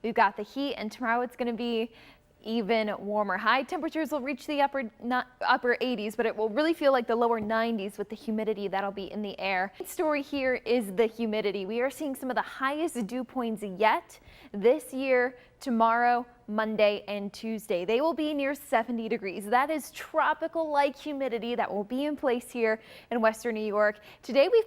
we've got the heat, and tomorrow it's going to be even warmer. High temperatures will reach the upper 80s, but it will really feel like the lower 90s with the humidity that'll be in the air. The story here is the humidity. We are seeing some of the highest dew points yet this year tomorrow, Monday, and Tuesday. They will be near 70 degrees. That is tropical-like humidity that will be in place here in western New York. Today we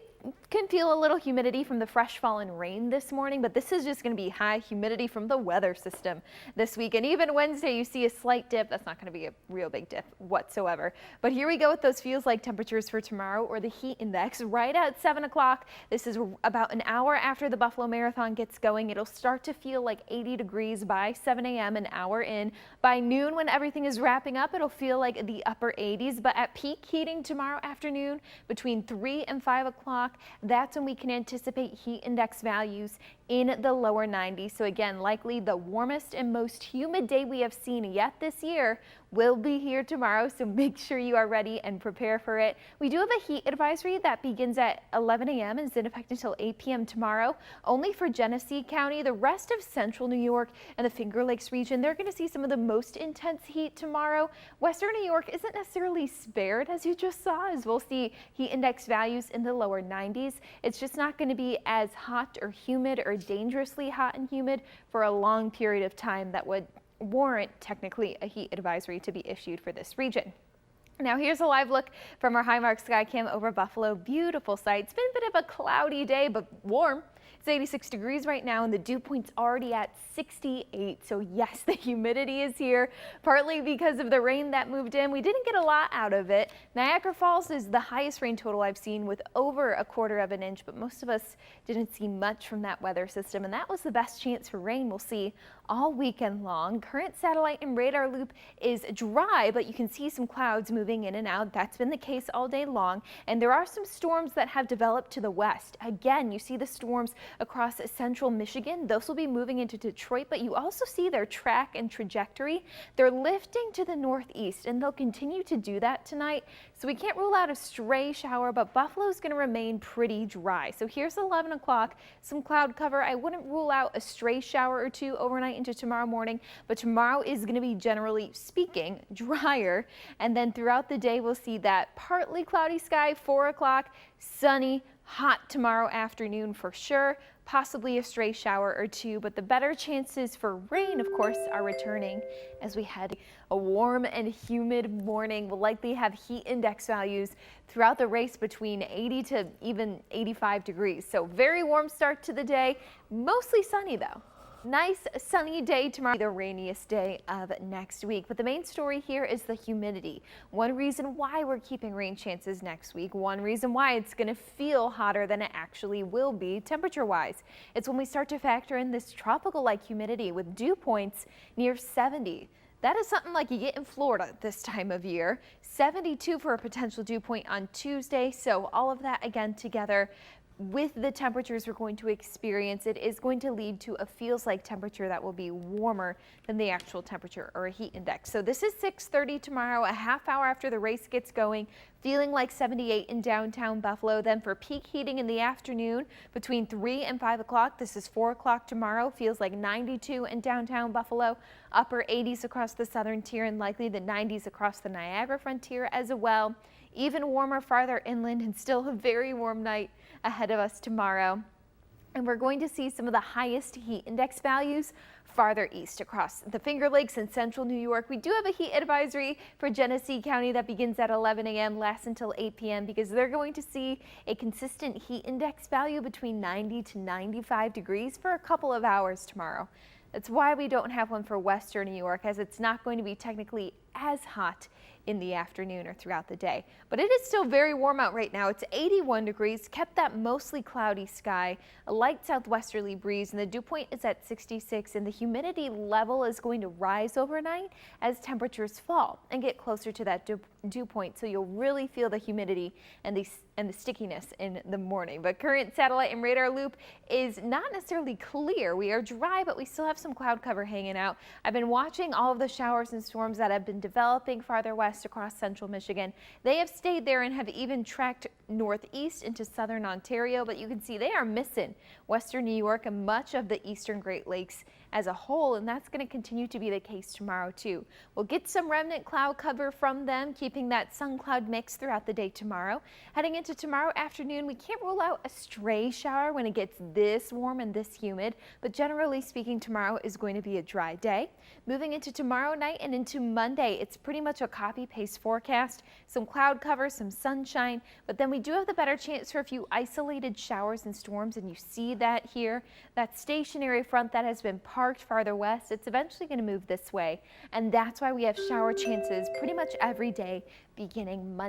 can feel a little humidity from the fresh fallen rain this morning, but this is just going to be high humidity from the weather system this week. And even Wednesday, you see a slight dip. That's not going to be a real big dip whatsoever. But here we go with those feels like temperatures for tomorrow, or the heat index right at 7 o'clock. This is about an hour after the Buffalo Marathon gets going. It'll start to feel like 80 degrees by 7 a.m. an hour in. By noon, when everything is wrapping up, it'll feel like the upper 80s. But at peak heating tomorrow afternoon between 3 and 5 o'clock, that's when we can anticipate heat index values in the lower 90s. So again, likely the warmest and most humid day we have seen yet this year will be here tomorrow. So make sure you are ready and prepare for it. We do have a heat advisory that begins at 11 a.m. and is in effect until 8 p.m. tomorrow, only for Genesee County. The rest of central New York and the Finger Lakes region, they're going to see some of the most intense heat tomorrow. Western New York isn't necessarily spared, as you just saw, as we'll see heat index values in the lower 90s. It's just not going to be as hot or humid or dangerously hot and humid for a long period of time that would warrant technically a heat advisory to be issued for this region. Now here's a live look from our HiMark Skycam over Buffalo. Beautiful sight. It's been a bit of a cloudy day, but warm. It's 86 degrees right now, and the dew point's already at 68. So yes, the humidity is here, partly because of the rain that moved in. We didn't get a lot out of it. Niagara Falls is the highest rain total I've seen, with over 1/4 of an inch, but most of us didn't see much from that weather system, and that was the best chance for rain we'll see all weekend long. Current satellite and radar loop is dry, but you can see some clouds moving in and out. That's been the case all day long, and there are some storms that have developed to the west. Again, you see the storms across central Michigan. Those will be moving into Detroit, but you also see their track and trajectory. They're lifting to the northeast, and they'll continue to do that tonight. So we can't rule out a stray shower, but Buffalo's going to remain pretty dry. So here's 11 o'clock, some cloud cover. I wouldn't rule out a stray shower or two overnight into tomorrow morning, but tomorrow is going to be, generally speaking, drier. And then throughout the day, we'll see that partly cloudy sky, 4 o'clock, sunny, hot tomorrow afternoon for sure, possibly a stray shower or two, but the better chances for rain, of course, are returning as we head a warm and humid morning. We'll likely have heat index values throughout the race between 80 to even 85 degrees. So very warm start to the day, mostly sunny though. Nice sunny day tomorrow, the rainiest day of next week. But the main story here is the humidity. One reason why we're keeping rain chances next week. One reason why it's going to feel hotter than it actually will be temperature wise. It's when we start to factor in this tropical like humidity with dew points near 70. That is something like you get in Florida this time of year. 72 for a potential dew point on Tuesday. So all of that again together, with the temperatures we're going to experience, it is going to lead to a feels like temperature that will be warmer than the actual temperature or a heat index. So this is 6:30 tomorrow, a half hour after the race gets going, feeling like 78 in downtown Buffalo. Then for peak heating in the afternoon between 3 and 5 o'clock, this is 4 o'clock tomorrow, feels like 92 in downtown Buffalo, upper 80s across the southern tier, and likely the 90s across the Niagara frontier as well. Even warmer farther inland, and still a very warm night ahead of us tomorrow. And we're going to see some of the highest heat index values farther east across the Finger Lakes and central New York. We do have a heat advisory for Genesee County that begins at 11 a.m., lasts until 8 p.m. because they're going to see a consistent heat index value between 90 to 95 degrees for a couple of hours tomorrow. That's why we don't have one for western New York, as it's not going to be technically as hot in the afternoon or throughout the day. But it is still very warm out right now. It's 81 degrees, kept that mostly cloudy sky, a light southwesterly breeze, and the dew point is at 66, and the humidity level is going to rise overnight as temperatures fall and get closer to that dew point. So you'll really feel the humidity and the stickiness in the morning. But current satellite and radar loop is not necessarily clear. We are dry, but we still have some cloud cover hanging out. I've been watching all of the showers and storms that have been developing farther west across central Michigan. They have stayed there and have even tracked northeast into southern Ontario, but you can see they are missing western New York and much of the eastern Great Lakes as a whole, and that's going to continue to be the case tomorrow too. We'll get some remnant cloud cover from them, keeping that sun cloud mix throughout the day tomorrow. Heading into tomorrow afternoon, we can't rule out a stray shower when it gets this warm and this humid, but generally speaking, tomorrow is going to be a dry day. Moving into tomorrow night and into Monday, it's pretty much a copy-paste forecast. Some cloud cover, some sunshine, but then we do have the better chance for a few isolated showers and storms, and you see that here. That stationary front that has been parked farther west, it's eventually going to move this way, and that's why we have shower chances pretty much every day beginning Monday.